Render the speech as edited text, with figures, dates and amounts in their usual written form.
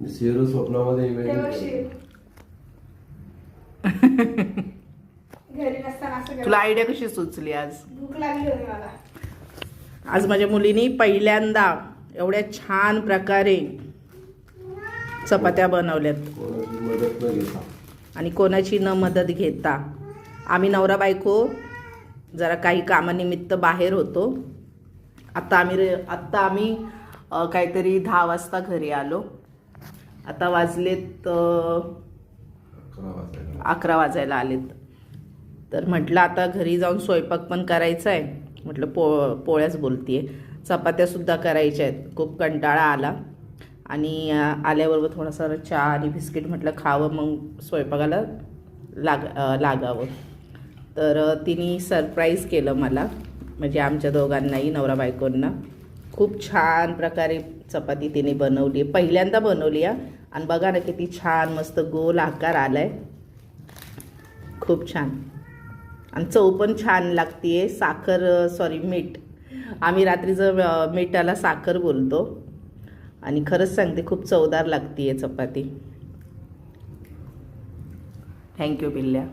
Sheru स्वप्नामध्ये imagine घरी नसताना असं तुला आयडिया कशी सुचली आज? भूक लागली होती मला. आज माझ्या मुलीनी पहिल्यांदा एवढ्या छान प्रकारे चपात्या बनवल्यात कोणाची मदत न घेता. आणि कोणाची न मदत घेता. आम्ही नवरा बायको जरा काही कामानिमित्त बाहेर होतो. आत्ता आम्ही काहीतरी 10 वाजता घरी आलो. आता वाजलेत 11 वाजायला आलेत. तर म्हटलं आता घरी जाऊन स्वयंपाक पण करायचा आहे. म्हटलं पोळ्याच बोलतीये, चपात्यासुद्धा करायच्या आहेत. खूप कंटाळा आला आणि आल्याबरोबर थोडासा चहा आणि बिस्किट म्हटलं खावं, मग स्वयंपाकाला लागावं. तर तिने सरप्राईज केलं मला, म्हणजे आमच्या दोघांनाही, नवरा बायकोंना. खूप छान प्रकारे चपाती तिने बनवली, पहिल्यांदा बनवली आहे. आणि बघा ना किती छान मस्त गोल आकार आलाय, खूप छान. आणि चव पण छान लागतीये. मीठ, आम्ही रात्रीचं मिठाला साखर बोलतो. आणि खरंच सांगते खूप चवदार लागतीये चपाती. थँक्यू पिल्ल्या.